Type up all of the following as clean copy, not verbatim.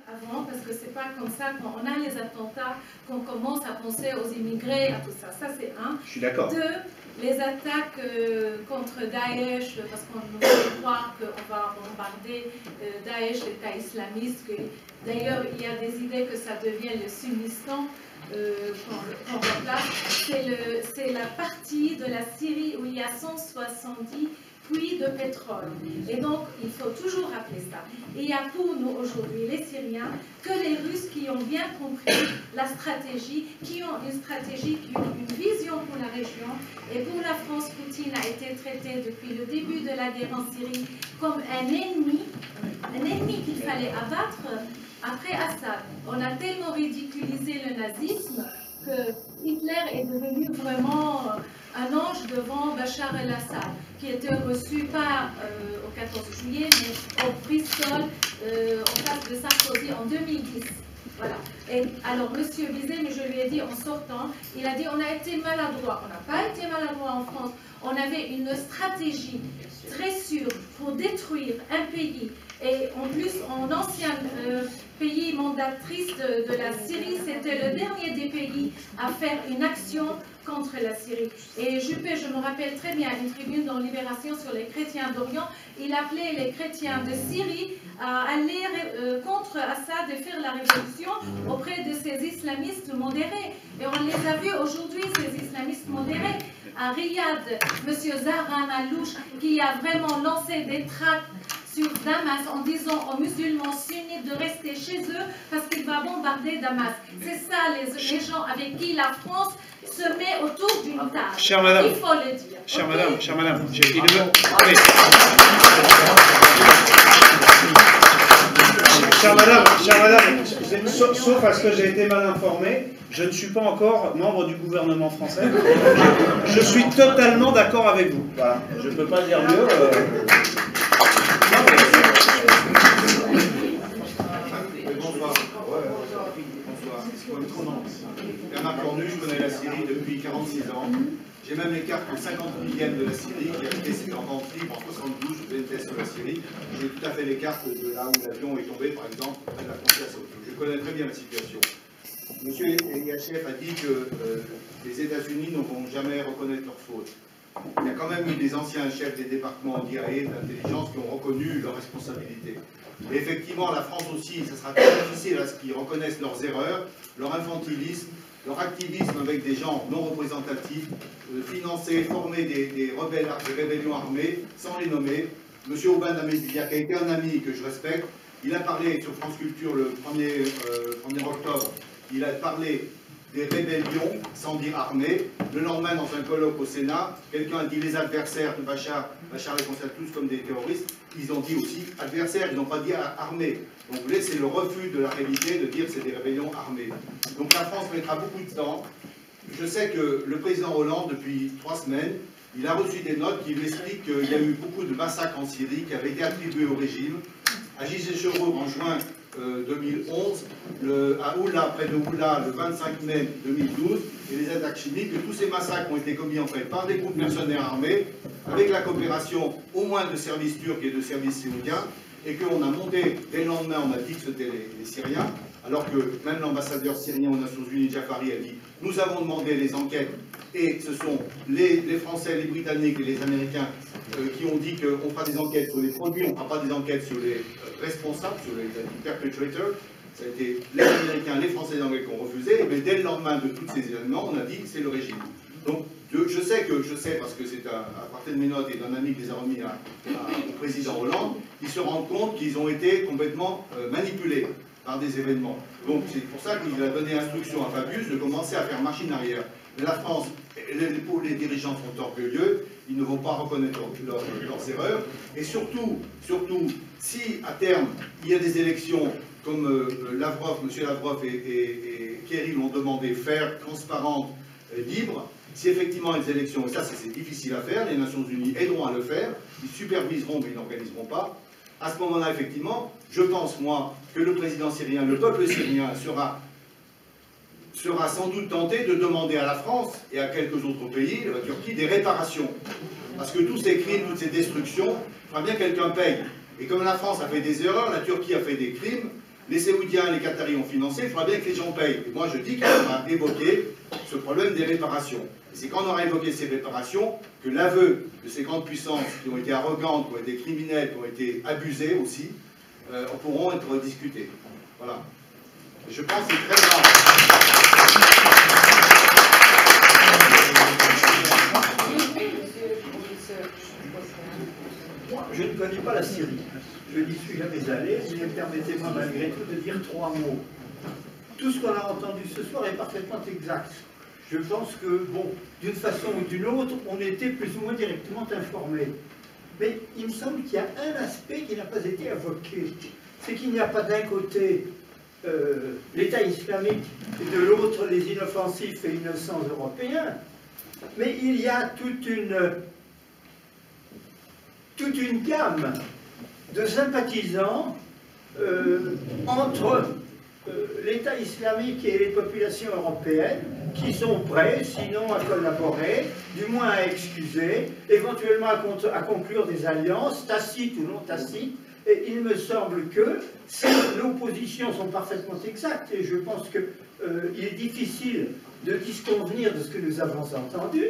avant, parce que c'est pas comme ça, quand on a les attentats, qu'on commence à penser aux immigrés, à tout ça. Ça, c'est un. Je suis d'accord. Deux, les attaques contre Daesh, parce qu'on nous fait croire qu'on va bombarder Daesh, l'État islamiste. D'ailleurs, il y a des idées que ça devienne le Sunnistan qu'on remplace. C'est la partie de la Syrie où il y a 170 puits de pétrole. Et donc, il faut toujours rappeler ça. Et il y a pour nous aujourd'hui, les Syriens, que les Russes qui ont bien compris la stratégie, qui ont une stratégie, qui ont une vision pour la région. Et pour la France, Poutine a été traité depuis le début de la guerre en Syrie comme un ennemi qu'il fallait abattre après Assad. On a tellement ridiculisé le nazisme que Hitler est devenu vraiment un ange devant Bachar el-Assad, qui était reçu pas au 14 juillet, mais au Bristol, en face de Sarkozy en 2010. Voilà. Et alors, monsieur Bizet, mais je lui ai dit en sortant, il a dit on a été maladroit. On n'a pas été maladroit en France. On avait une stratégie très sûre pour détruire un pays. Et en plus, en ancien pays mandatrice de la Syrie, c'était le dernier des pays à faire une action contre la Syrie. Et Juppé, je me rappelle très bien, une tribune dans Libération sur les chrétiens d'Orient, il appelait les chrétiens de Syrie à aller contre Assad et faire la révolution auprès de ces islamistes modérés. Et on les a vus aujourd'hui, ces islamistes modérés. À Riyad, M. Zahran Alouche, qui a vraiment lancé des tracts sur Damas en disant aux musulmans sunnites de rester chez eux parce qu'il va bombarder Damas. C'est ça les gens avec qui la France se met autour d'une table. Chère madame, il faut le dire. Chère okay? madame, chère madame, chère madame, sauf à ce que j'ai été mal informé, je ne suis pas encore membre du gouvernement français. Je suis totalement d'accord avec vous. Voilà. Je ne peux pas dire mieux. Bonsoir. Bernard Cornu, je connais la Syrie depuis 46 ans. J'ai même les cartes en 50 millième de la Syrie, qui a été ses enfants libres en 72, je faisais une thèse sur la Syrie. J'ai tout à fait les cartes de là où l'avion est tombé, par exemple, près de la frontière. Je connais très bien la situation. Monsieur Yachev a dit que les États-Unis ne vont jamais reconnaître leur faute. Il y a quand même eu des anciens chefs des départements d'IAE, d'intelligence, qui ont reconnu leurs responsabilités. Et effectivement, la France aussi, ça sera très difficile à ce qu'ils reconnaissent leurs erreurs, leur infantilisme, leur activisme avec des gens non représentatifs, financer, former des rebelles, des rébellions armées, sans les nommer. Monsieur Aubin d'Amézillac, qui a été un ami que je respecte, il a parlé sur France Culture le 1er octobre, il a parlé des rébellions, sans dire armées. Le lendemain, dans un colloque au Sénat, quelqu'un a dit les adversaires de Bachar les considère tous comme des terroristes. Ils ont dit aussi adversaires, ils n'ont pas dit armés. Donc vous voyez, c'est le refus de la réalité de dire que c'est des rébellions armées. Donc la France mettra beaucoup de temps. Je sais que le président Hollande, depuis 3 semaines, il a reçu des notes qui lui expliquent qu'il y a eu beaucoup de massacres en Syrie qui avaient été attribués au régime. À Gizeh-Chevreau, en juin 2011, à Oula, près de Oula, le 25 mai 2012, et les attaques chimiques, que tous ces massacres ont été commis en fait par des groupes mercenaires armés, avec la coopération au moins de services turcs et de services syriens, et qu'on a monté, dès le lendemain, on a dit que c'était les Syriens, alors que même l'ambassadeur syrien aux Nations Unies, Jafari, a dit « Nous avons demandé les enquêtes, et ce sont les Français, les Britanniques et les Américains qui ont dit qu'on fera des enquêtes sur les produits, on ne fera pas des enquêtes sur les responsables, sur les perpetrators. » Ça a été les Américains, les Français et les Anglais qui ont refusé, mais dès le lendemain de tous ces événements, on a dit que c'est le régime. Donc, je sais, parce que c'est à partir de mes notes et d'un ami qui les a remis au président Hollande, ils se rendent compte qu'ils ont été complètement manipulés par des événements. Donc, c'est pour ça qu'il a donné instruction à Fabius de commencer à faire machine arrière. Mais la France, les dirigeants sont orgueilleux, ils ne vont pas reconnaître leurs erreurs. Et surtout, si à terme, il y a des élections comme M. Lavrov et Kerry l'ont demandé, faire transparentes, libres, si effectivement les élections, et ça c'est difficile à faire, les Nations Unies aideront à le faire, ils superviseront mais ils n'organiseront pas, à ce moment-là, effectivement, je pense, moi, que le président syrien, le peuple syrien sera sans doute tenté de demander à la France et à quelques autres pays, la Turquie, des réparations. Parce que tous ces crimes, toutes ces destructions, il faudra bien que quelqu'un paye. Et comme la France a fait des erreurs, la Turquie a fait des crimes, Les Séoudiens, les Qataris ont financé, il faudra bien que les gens payent. Et moi je dis qu'on va évoquer ce problème des réparations. Et c'est quand on aura évoqué ces réparations que l'aveu de ces grandes puissances qui ont été arrogantes, qui ont été criminelles, qui ont été abusées aussi, pourront être discutés. Voilà. Et je pense que c'est très grave. Moi, je ne connais pas la Syrie. Je n'y suis jamais allé, mais permettez-moi malgré tout de dire 3 mots. Tout ce qu'on a entendu ce soir est parfaitement exact. Je pense que, bon, d'une façon ou d'une autre, on était plus ou moins directement informés. Mais il me semble qu'il y a un aspect qui n'a pas été évoqué. C'est qu'il n'y a pas d'un côté l'État islamique et de l'autre les inoffensifs et innocents européens, mais il y a toute une gamme de sympathisants entre l'État islamique et les populations européennes qui sont prêts, sinon à collaborer, du moins à excuser, éventuellement à conclure des alliances, tacites ou non tacites. Et il me semble que nos positions sont parfaitement exactes, et je pense qu'il est difficile de disconvenir de ce que nous avons entendu.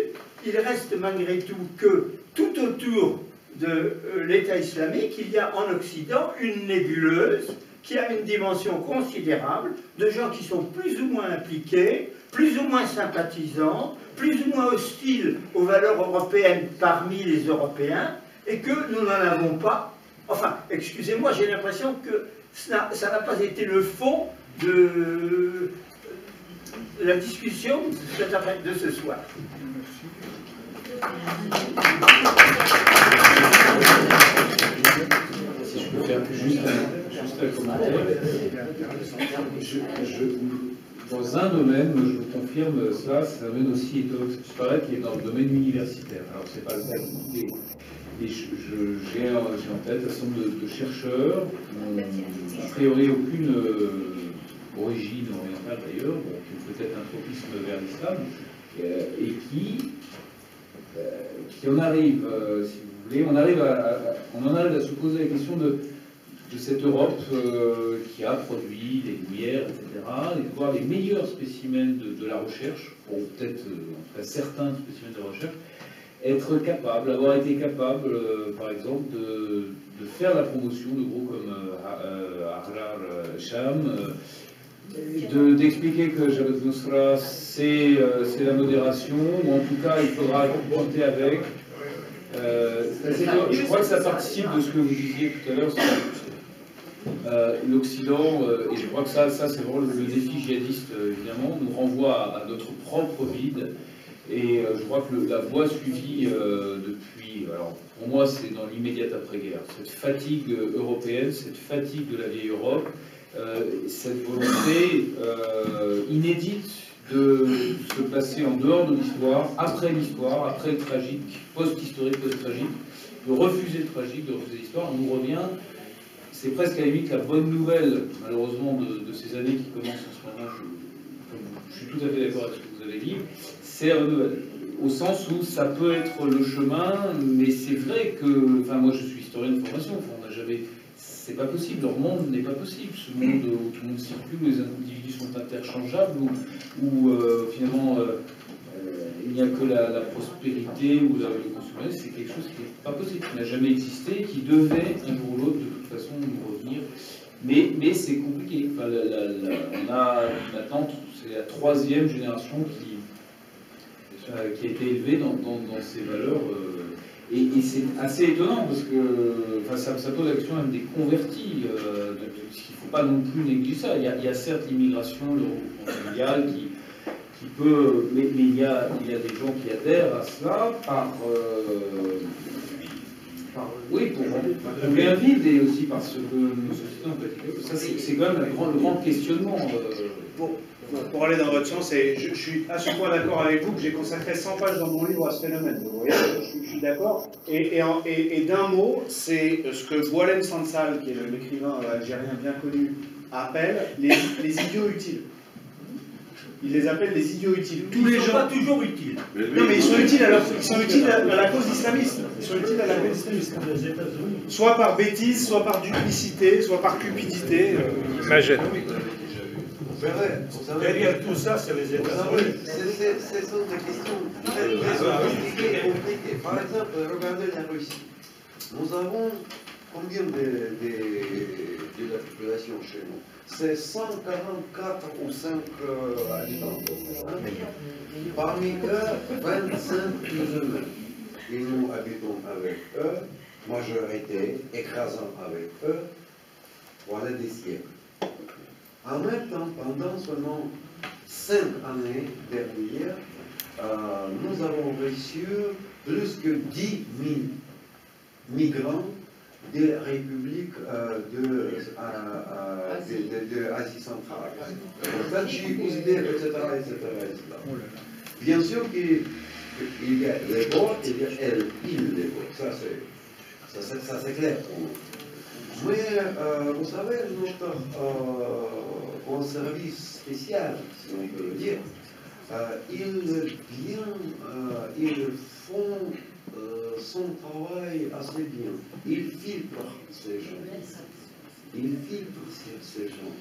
Il reste malgré tout que tout autour de l'État islamique, il y a en Occident une nébuleuse qui a une dimension considérable de gens qui sont plus ou moins impliqués, plus ou moins sympathisants, plus ou moins hostiles aux valeurs européennes parmi les Européens, et que nous n'en avons pas. Enfin, excusez-moi, j'ai l'impression que ça n'a pas été le fond de la discussion de ce soir. Si je peux faire juste un commentaire. Dans un domaine, je vous confirme cela, c'est un domaine aussi étonnant, qui est dans le domaine universitaire. Alors, c'est pas le cas. Et j'ai en tête un certain nombre de chercheurs, a priori aucune origine orientale d'ailleurs, qui ont peut-être un tropisme vers l'islam, et qui en arrivent, si vous voulez, on en arrive à se poser la question de cette Europe qui a produit des lumières, etc., et de voir les meilleurs spécimens de la recherche, ou peut-être en tout cas certains spécimens de la recherche, avoir été capable, par exemple, de faire la promotion de groupes comme Ahrar Sham, d'expliquer que Jabhat Nusra c'est la modération, ou en tout cas il faudra compter avec. Je crois que ça participe de ce que vous disiez tout à l'heure, l'Occident, et je crois que ça c'est vraiment le défi djihadiste, évidemment, nous renvoie à notre propre vide. Et je crois que la voie suivie depuis, alors pour moi c'est dans l'immédiate après-guerre, cette fatigue européenne, cette fatigue de la vieille Europe, cette volonté inédite de se placer en dehors de l'histoire, après le tragique, post-historique, post-tragique, de refuser le tragique, de refuser l'histoire, on nous revient. C'est presque à la limite la bonne nouvelle, malheureusement, de ces années qui commencent en ce moment. Je suis tout à fait d'accord avec ce que vous avez dit. C'est la bonne nouvelle, au sens où ça peut être le chemin, mais c'est vrai que, enfin moi je suis historien de formation, on n'a jamais, c'est pas possible, leur monde n'est pas possible, ce monde où tout le monde circule, où les individus sont interchangeables, où finalement il n'y a que la prospérité ou le consumérisme, c'est quelque chose qui n'est pas possible, qui n'a jamais existé, qui devait un jour ou l'autre de toute façon nous revenir. Mais c'est compliqué. Enfin, on a maintenant, c'est la 3e génération qui a été élevée dans ces valeurs. Et c'est assez étonnant parce que enfin, ça pose la question même des convertis. Il ne faut pas non plus négliger ça. Il y a certes l'immigration, le regroupement familial qui peut. Mais il y a des gens qui adhèrent à cela oui, pour combler un vide et aussi parce que nos sociétés ont pratiqué. Ça, c'est quand même le grand questionnement. Pour aller dans votre sens, je suis à ce point d'accord avec vous que j'ai consacré 100 pages dans mon livre à ce phénomène. Vous voyez, je suis d'accord. Et d'un mot, c'est ce que Boualem Sansal, qui est l'écrivain algérien bien connu, appelle les idiots utiles. Ils les appellent les idiots utiles. Tous Ils les ne sont gens. pas toujours utiles. Non, mais ils sont utiles à la cause islamiste. Ils sont utiles à la cause islamiste. Soit par bêtise, soit par duplicité, soit par cupidité. Imagine. Vous savez, Derrière tout ça, c'est les États-Unis. ce sont des questions très compliquées et compliquées. Par exemple, regardez la Russie. Nous avons combien de la population chez nous? C'est 144 ou 5 habitants. Parmi eux, 25 musulmans. Et nous habitons avec eux, majorité, écrasant avec eux, voilà des siècles. En même temps, pendant seulement 5 années dernières, nous avons reçu plus que 10 000 migrants des républiques d'Asie centrale. Tadjik, Ouzbek, etc. Bien sûr qu'il y a les beaux et il y a les beaux. Ça c'est clair pour nous. Mais vous savez, notre service spécial, si on peut le dire, ils font son travail assez bien. Ils filtrent ces gens. Ils filtrent ces gens.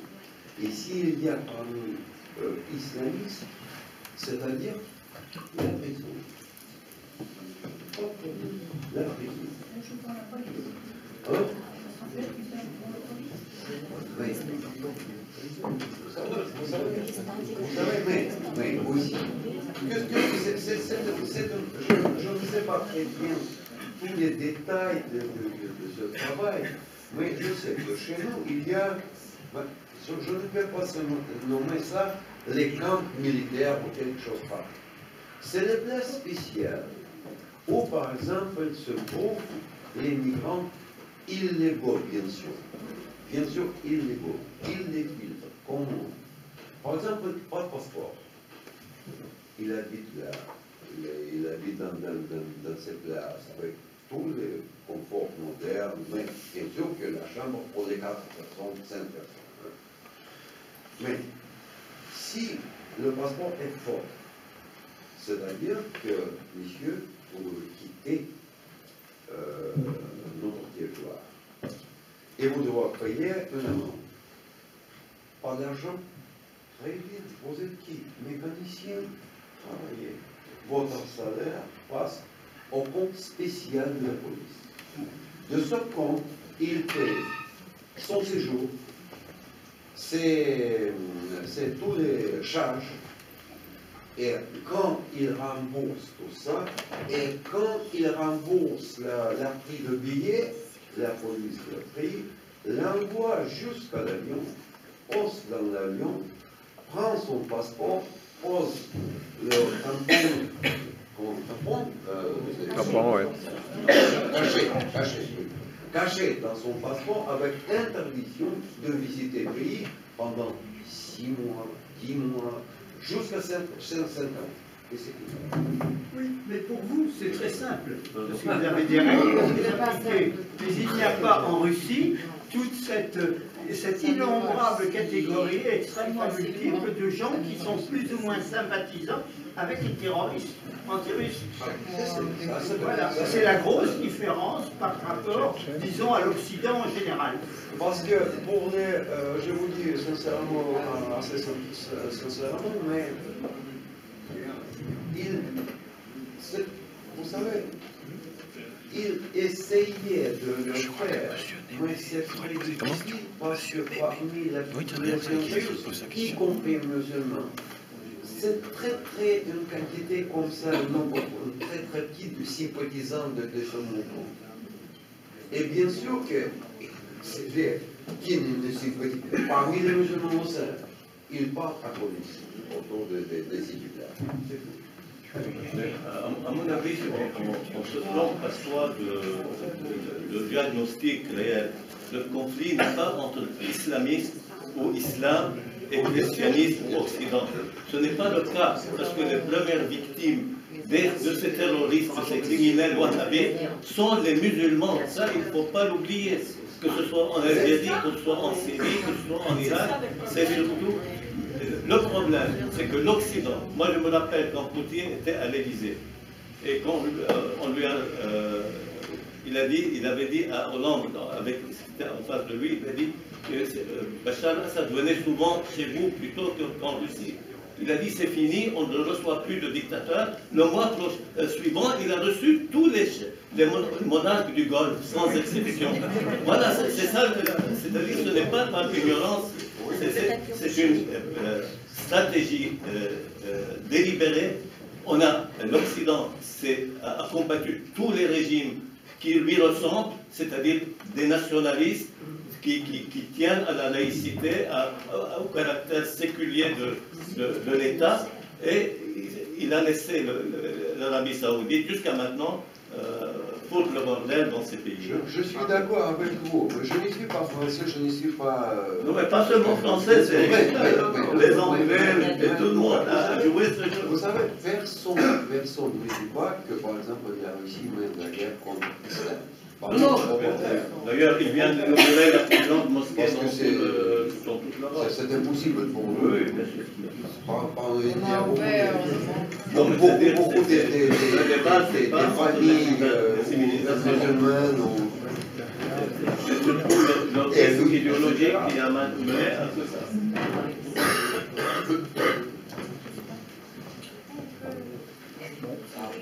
Et s'il y a parmi islamistes, c'est-à-dire la prison. La prison. Hein? Vous savez, mais aussi, je ne sais pas très bien tous les détails de ce travail, mais je sais que chez nous, il y a, je ne peux pas nommer ça les camps militaires ou quelque chose pareil. C'est les places spéciales où, par exemple, se trouvent les migrants illégaux, bien sûr. Bien sûr, illégaux. Ils les filtrent. Comment? Par exemple, pas de passeport. Il habite là. Il habite dans ces places avec tous les conforts modernes, mais bien sûr que la chambre pour les 4 personnes, 5 personnes. Mais si le passeport est fort, c'est-à-dire que, monsieur, pour quitter notre territoire, et vous devez payer un amende. Pas d'argent? Très bien. Vous êtes qui? Mécanicien? Travaillez. Votre salaire passe au compte spécial de la police. De ce compte, il paye son séjour, c'est tous les charges, et quand il rembourse tout ça, et quand il rembourse la prix de billet, la police le prie, l'envoie jusqu'à l'avion, pose dans l'avion, prend son passeport, pose le tampon, caché dans son passeport avec interdiction de visiter le pays pendant 6 mois, 10 mois, jusqu'à 5 ans. Et c'est tout. Oui, mais pour vous, c'est très simple. Parce que vous avez des règles, vous les appliquez. Mais il n'y a pas en Russie toute cette innombrable catégorie extrêmement multiple de gens qui sont plus ou moins sympathisants avec les terroristes anti-russes. Voilà, c'est la grosse différence par rapport, disons, à l'Occident en général. Parce que pour les, je vous dis sincèrement, assez sincèrement, mais vous savez, il essayait de le faire, mais c'est très difficile parce que parmi la population russe, y compris musulmans, c'est une quantité comme ça, un nombre très petit de sympathisants de ce mouvement. Et bien sûr que qui ne sympathise pas, parmi les musulmans aussi, ils partent à police autour des civils. C'est tout. À mon avis, on se trompe parfois de diagnostic réel. Le conflit n'est pas entre islamisme ou islam et christianisme ou occident. Ce n'est pas le cas, parce que les premières victimes de ces terroristes, de ces criminels wahhabis, sont les musulmans. Ça, il ne faut pas l'oublier. Que ce soit en Algérie, que ce soit en Syrie, que ce soit en Irak, c'est surtout Le problème, c'est que l'Occident, moi je me rappelle quand Poutine était à l'Élysée, et quand on lui a, il avait dit à Hollande, avec ce qui était en face de lui, il a dit que Bachar al-Assad venait souvent chez vous plutôt qu'en Russie. Il a dit c'est fini, on ne reçoit plus de dictateurs. Le mois suivant, il a reçu tous les monarques du Golfe, sans exception. Voilà, c'est ça, c'est-à-dire ce n'est pas par ignorance, c'est une stratégie délibérée. L'Occident a combattu tous les régimes qui lui ressemblent, c'est-à-dire des nationalistes qui tiennent à la laïcité, au caractère séculier de l'État, et il a laissé l'Arabie Saoudite jusqu'à maintenant pour le bordel dans ces pays. Je suis d'accord avec vous. Je ne suis pas français, je ne suis pas... Non, mais pas seulement français, c'est les Anglais et tout le monde a joué ce jeu. Vous savez, personne ne dit pas que, par exemple, la Russie mène la guerre contre l'islam. Non, d'ailleurs, il vient de nommer la plus grande mosquée dans toute l'Europe. C'est impossible pour nous. Oui, bien sûr. Beaucoup des familles musulmanes ont... C'est surtout leur risque idéologique qui a mené à tout ça.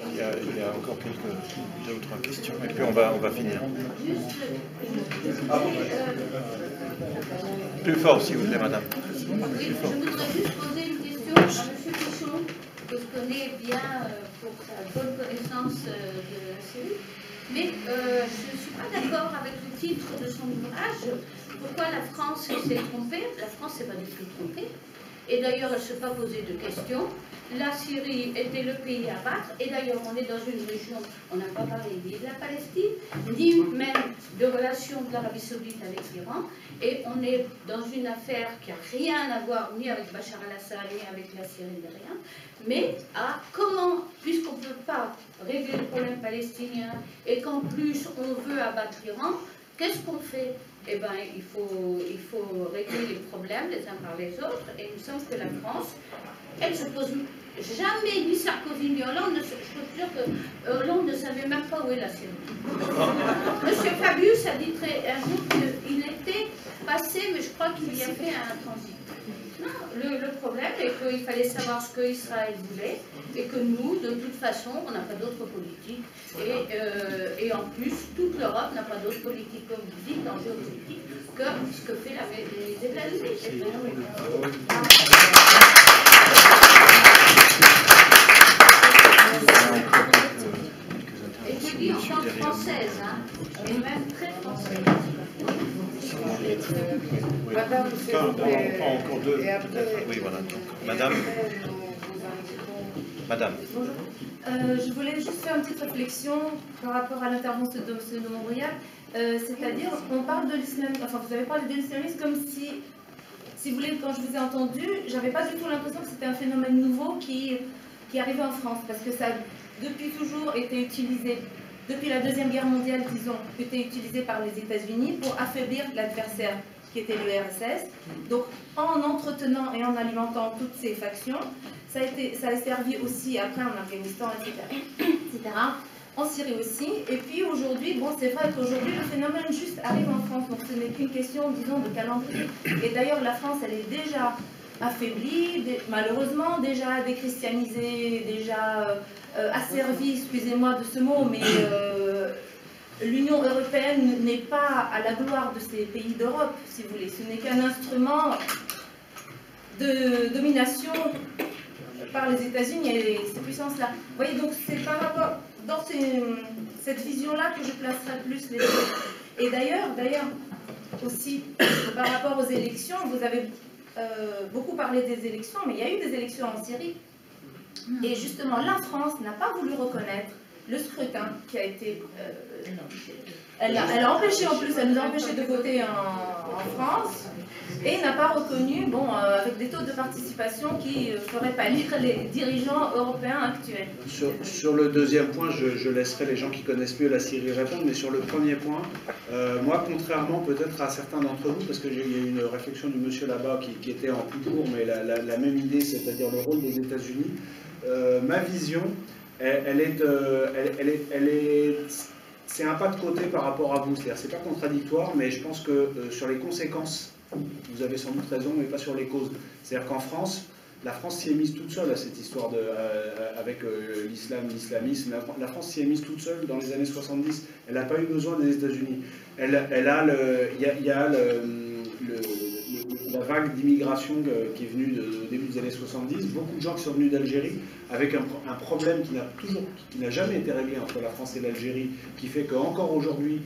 Il y a encore deux ou trois questions, et puis on va finir. Plus fort, s'il vous plaît, madame. Je voudrais juste poser une question à M. Pichon, que je connais bien pour sa bonne connaissance de la Syrie. Mais je ne suis pas d'accord avec le titre de son ouvrage. Pourquoi la France s'est trompée? La France s'est pas du tout trompée. Et d'ailleurs, elle ne s'est pas posé de questions. La Syrie était le pays à battre. Et d'ailleurs, on est dans une région, on n'a pas parlé ni de la Palestine, ni même de relations de l'Arabie Saoudite avec l'Iran. Et on est dans une affaire qui n'a rien à voir ni avec Bachar al-Assad, ni avec la Syrie, ni rien. Mais à comment, puisqu'on ne peut pas régler le problème palestinien et qu'en plus on veut abattre l'Iran, qu'est-ce qu'on fait? Eh bien, il faut régler les problèmes les uns par les autres. Et il me semble que la France, elle se pose jamais, ni Sarkozy ni Hollande, je peux dire que Hollande ne savait même pas où est la Syrie. Monsieur Fabius a dit un jour qu'il était passé, mais je crois qu'il y a fait un transit. Non, le problème est qu'il fallait savoir ce qu'Israël voulait et que nous, de toute façon, on n'a pas d'autre politique. Et en plus, toute l'Europe n'a pas d'autre politique, comme vous dites, en géopolitique, que ce que fait les États-Unis. Et je dis en tant que française, hein, et même très française. Madame, encore deux. Oui, voilà. Madame. Madame. Bonjour. Je voulais juste faire une petite réflexion par rapport à l'intervention de M. Montbrial. C'est-à-dire, on parle de l'islamisme, enfin vous avez parlé de l'islamisme comme si vous voulez, quand je vous ai entendu, j'avais pas du tout l'impression que c'était un phénomène nouveau qui arrivait en France, parce que ça a depuis toujours été utilisé, depuis la Deuxième Guerre mondiale, disons, été utilisé par les États-Unis pour affaiblir l'adversaire qui était l'URSS. Donc, en entretenant et en alimentant toutes ces factions, ça a servi aussi après en Afghanistan, etc. En Syrie aussi. Et puis aujourd'hui, bon, c'est vrai qu'aujourd'hui, le phénomène juste arrive en France. Donc, ce n'est qu'une question, disons, de calendrier. Et d'ailleurs, la France, elle est déjà affaiblie, malheureusement, déjà déchristianisée, déjà asservie, excusez-moi de ce mot, mais l'Union européenne n'est pas à la gloire de ces pays d'Europe, si vous voulez. Ce n'est qu'un instrument de domination par les États-Unis et ces puissances-là. Vous voyez, donc c'est par rapport, dans cette vision-là que je placerai plus les choses. Et d'ailleurs, aussi, par rapport aux élections, vous avez beaucoup parlé des élections, mais il y a eu des élections en Syrie. Et justement, la France n'a pas voulu reconnaître le scrutin qui a été... elle a empêché, en plus, elle nous a empêché de voter en France et n'a pas reconnu, bon, avec des taux de participation qui feraient pâlir les dirigeants européens actuels. Sur le deuxième point, je laisserai les gens qui connaissent mieux la Syrie répondre, mais sur le premier point, moi, contrairement peut-être à certains d'entre vous, parce qu'il y a eu une réflexion du monsieur là-bas qui était en plus court, mais la même idée, c'est-à-dire le rôle des États-Unis, ma vision, c'est un pas de côté par rapport à vous, c'est-à-dire c'est pas contradictoire, mais je pense que sur les conséquences, vous avez sans doute raison, mais pas sur les causes. C'est-à-dire qu'en France, la France s'y est mise toute seule à cette histoire avec l'islamisme. La France s'y est mise toute seule dans les années 70. Elle n'a pas eu besoin des États-Unis. Il y a la vague d'immigration qui est venue au début des années 70. Beaucoup de gens qui sont venus d'Algérie avec un problème qui n'a jamais été réglé entre la France et l'Algérie, qui fait qu'encore aujourd'hui,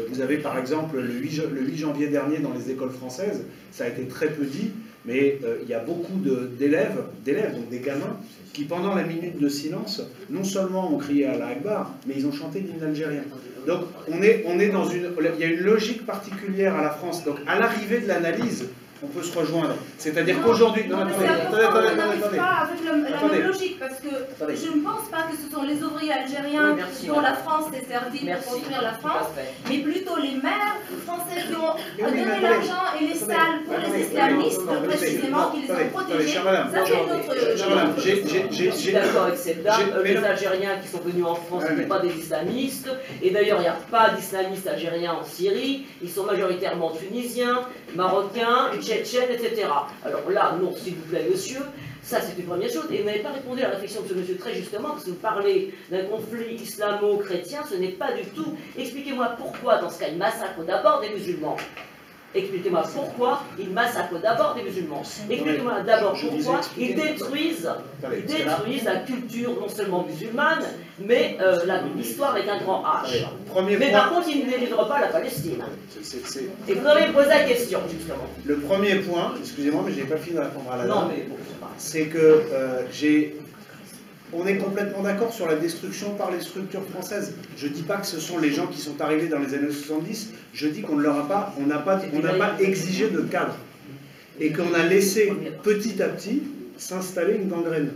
vous avez par exemple le 8 janvier dernier dans les écoles françaises, ça a été très peu dit, mais il y a beaucoup d'élèves, donc des gamins, qui pendant la minute de silence, non seulement ont crié à Allah Akbar, mais ils ont chanté l'hymne algérien. Donc on est dans il y a une logique particulière à la France. Donc à l'arrivée de l'analyse, on peut se rejoindre. C'est-à-dire qu'aujourd'hui... Non, mais c'est important qu'on n'arrive pas avec la même logique, parce que je ne pense pas que ce sont les ouvriers algériens dont la France s'est servie pour construire la France, mais plutôt les mères françaises qui ont donné l'argent et les salles pour les islamistes, précisément, qui les ont protégés. Ça, c'est notre... Je suis d'accord avec cette dame. Les Algériens qui sont venus en France ne sont pas des islamistes, et d'ailleurs, il n'y a pas d'islamistes algériens en Syrie, ils sont majoritairement tunisiens, marocains, tchétchènes, etc. Alors là, non, s'il vous plaît, monsieur, ça c'est une première chose. Et vous n'avez pas répondu à la réflexion de ce monsieur très justement, parce que vous parlez d'un conflit islamo-chrétien, ce n'est pas du tout. Expliquez-moi pourquoi, dans ce cas, il massacre d'abord des musulmans. Expliquez-moi pourquoi ils massacrent d'abord des musulmans. Expliquez-moi d'abord pourquoi ils détruisent la culture non seulement musulmane, mais l'histoire avec un grand H. Mais par contre, ils ne délivrent pas la Palestine. Et vous avez posé la question, justement. Le premier point, excusez-moi, mais je n'ai pas fini de répondre à la dame, c'est que on est complètement d'accord sur la destruction par les structures françaises. Je ne dis pas que ce sont les gens qui sont arrivés dans les années 70, je dis qu'on n'a pas exigé de cadre. Et qu'on a laissé petit à petit s'installer une gangrène.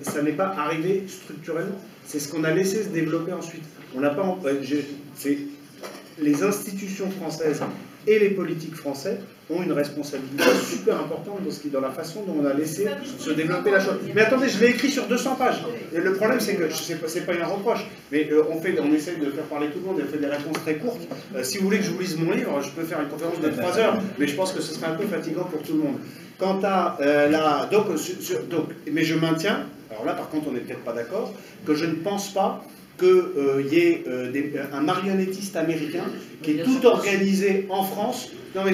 Ça n'est pas arrivé structurellement, c'est ce qu'on a laissé se développer ensuite. Les institutions françaises et les politiques français ont une responsabilité super importante dans la façon dont on a laissé se développer la chose. Mais attendez, je l'ai écrit sur 200 pages. Et le problème, c'est que, c'est pas une reproche, mais on essaie de faire parler tout le monde et on fait des réponses très courtes. Si vous voulez que je vous lise mon livre, je peux faire une conférence de 3 heures, mais je pense que ce serait un peu fatigant pour tout le monde. Quant à mais je maintiens, alors là par contre on n'est peut-être pas d'accord, que je ne pense pas qu'il y ait un marionnettiste américain qui est tout organisé en France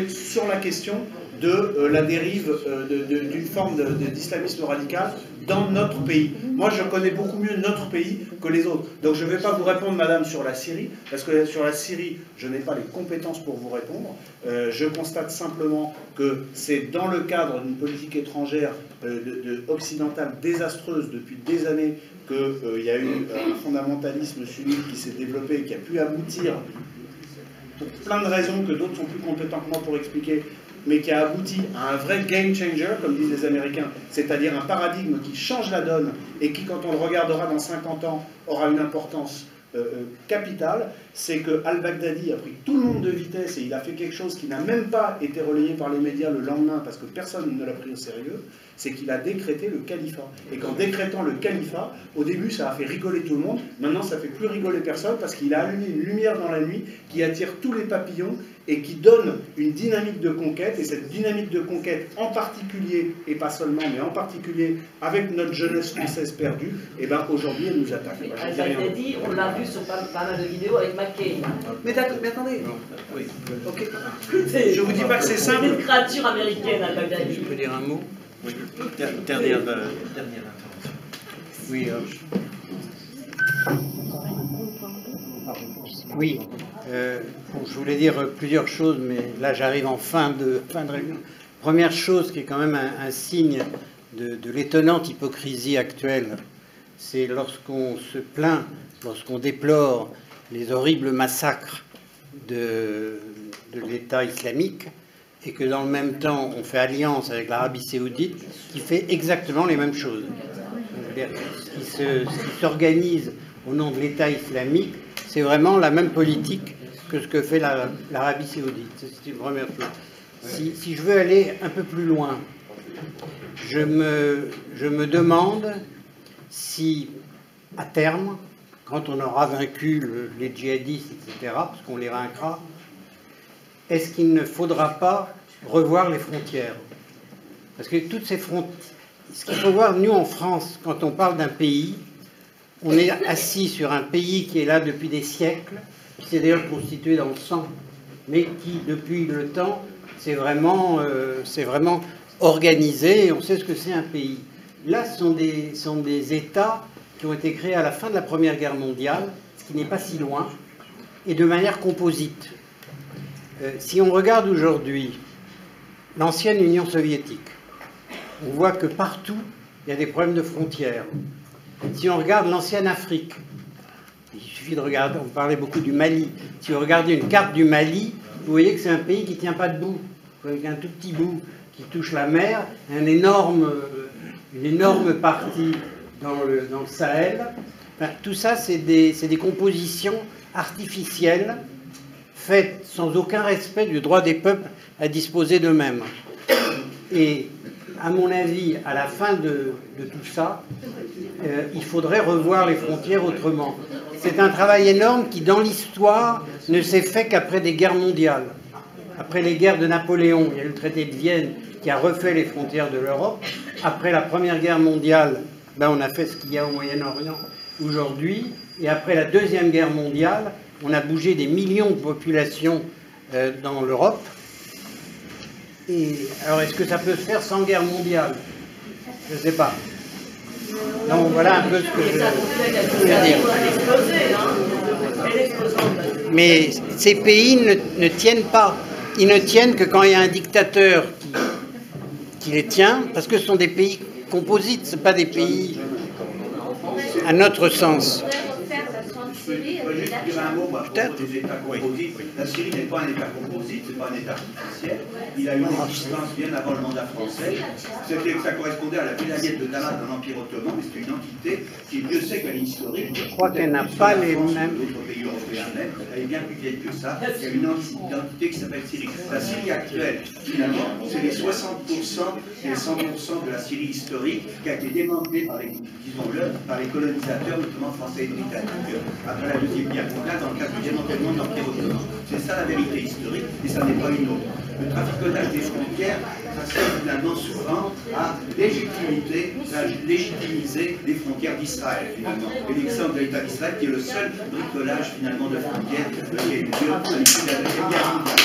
sur la question de la dérive d'une forme d'islamisme radical dans notre pays. Moi, je connais beaucoup mieux notre pays que les autres. Donc, je ne vais pas vous répondre, madame, sur la Syrie, parce que sur la Syrie, je n'ai pas les compétences pour vous répondre. Je constate simplement que c'est dans le cadre d'une politique étrangère occidentale désastreuse depuis des années qu'il y a eu un fondamentalisme sunnite qui s'est développé et qui a pu aboutir, pour plein de raisons que d'autres sont plus compétents que moi pour expliquer, mais qui a abouti à un vrai game changer, comme disent les Américains, c'est-à-dire un paradigme qui change la donne et qui, quand on le regardera dans 50 ans, aura une importance capitale, c'est que al-Baghdadi a pris tout le monde de vitesse et il a fait quelque chose qui n'a même pas été relayé par les médias le lendemain parce que personne ne l'a pris au sérieux, c'est qu'il a décrété le califat. Et qu'en décrétant le califat, au début ça a fait rigoler tout le monde, maintenant ça fait plus rigoler personne parce qu'il a allumé une lumière dans la nuit qui attire tous les papillons et qui donne une dynamique de conquête, et cette dynamique de conquête en particulier, et pas seulement, mais en particulier avec notre jeunesse française perdue, et bien aujourd'hui elle nous attaque. Al-Baghdadi, on l'a vu sur pas mal de vidéos avec McCain. Mais attendez, oui. Okay. Je vous dis pas que c'est simple. C'est une créature américaine, Al-Baghdadi. Je peux dire un mot? Oui. Dernière intervention. Oui. Oui, je voulais dire plusieurs choses, mais là j'arrive en fin de réunion. Première chose qui est quand même un signe de l'étonnante hypocrisie actuelle, c'est lorsqu'on se plaint, lorsqu'on déplore les horribles massacres de l'État islamique, et que dans le même temps, on fait alliance avec l'Arabie Saoudite, qui fait exactement les mêmes choses. Ce qui s'organise au nom de l'État islamique, c'est vraiment la même politique que ce que fait l'Arabie Saoudite. C'est une première chose. Si je veux aller un peu plus loin, je me demande si, à terme, quand on aura vaincu les djihadistes, etc., parce qu'on les vaincra, est-ce qu'il ne faudra pas revoir les frontières? Parce que toutes ces frontières... Ce qu'il faut voir, nous, en France, quand on parle d'un pays, on est assis sur un pays qui est là depuis des siècles, qui s'est d'ailleurs constitué dans le sang, mais qui, depuis le temps, c'est vraiment organisé, et on sait ce que c'est un pays. Là, ce sont des États qui ont été créés à la fin de la Première Guerre mondiale, ce qui n'est pas si loin, et de manière composite. Si on regarde aujourd'hui l'ancienne Union soviétique, on voit que partout, il y a des problèmes de frontières. Si on regarde l'ancienne Afrique, il suffit de regarder, on parlait beaucoup du Mali, si vous regardez une carte du Mali, vous voyez que c'est un pays qui ne tient pas debout, avec un tout petit bout qui touche la mer, une énorme partie dans le Sahel. Enfin, tout ça, c'est des compositions artificielles faites sans aucun respect du droit des peuples à disposer d'eux-mêmes. Et à mon avis, à la fin de tout ça, il faudrait revoir les frontières autrement. C'est un travail énorme qui, dans l'histoire, ne s'est fait qu'après des guerres mondiales. Après les guerres de Napoléon, il y a eu le traité de Vienne qui a refait les frontières de l'Europe. Après la Première Guerre mondiale, ben, on a fait ce qu'il y a au Moyen-Orient aujourd'hui. Et après la Deuxième Guerre mondiale, on a bougé des millions de populations dans l'Europe. Et alors, est-ce que ça peut se faire sans guerre mondiale? Je ne sais pas. Donc voilà un peu ce que je veux dire. Mais ces pays ne tiennent pas. Ils ne tiennent que quand il y a un dictateur qui les tient, parce que ce sont des pays composites, ce ne sont pas des pays à notre sens. Peut-être. Des États composites. La Syrie n'est pas un État composite, ce n'est pas un État artificiel. Il a eu une existence bien avant le mandat français. Ça correspondait à la vilayet de Dalat dans l'Empire ottoman, mais c'est une entité qui, Dieu sait qu'elle est historique. Je crois qu'elle n'a pas les mêmes. D'autres pays européens même, elle est bien plus vieille que ça. Il y a une identité qui s'appelle Syrie. La Syrie actuelle, finalement, c'est les 60% et les 100% de la Syrie historique qui a été démantelée par les, disons-le, par les colonisateurs, notamment français et britanniques, après la Deuxième Guerre mondiale, dans le cadre du démantèlement de l'Empire ottoman. C'est ça la vérité historique, et ça n'est pas une autre. Le traficonnage des frontières, ça sert finalement souvent à légitimiser les frontières d'Israël, finalement. Et l'exemple de l'État d'Israël, qui est le seul bricolage, finalement, de frontières qui a eu lieu à l'issue de la Deuxième Guerre mondiale.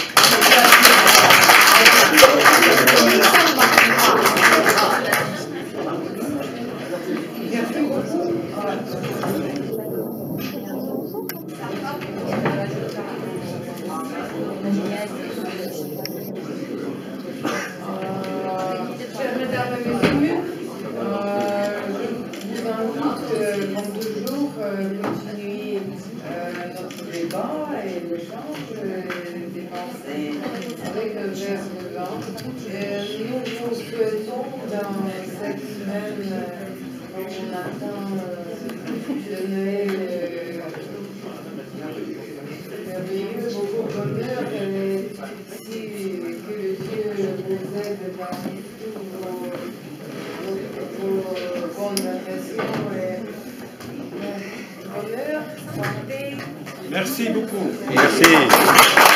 Continuer notre débat et l'échange des pensées avec le verre de vin. Nous vous souhaitons dans cette semaine où on attend de Noël merveilleux, beaucoup de bonheur et que le Dieu vous aide parmi toutes vos bonnes impressions et bonheur, santé. Merci beaucoup. Merci.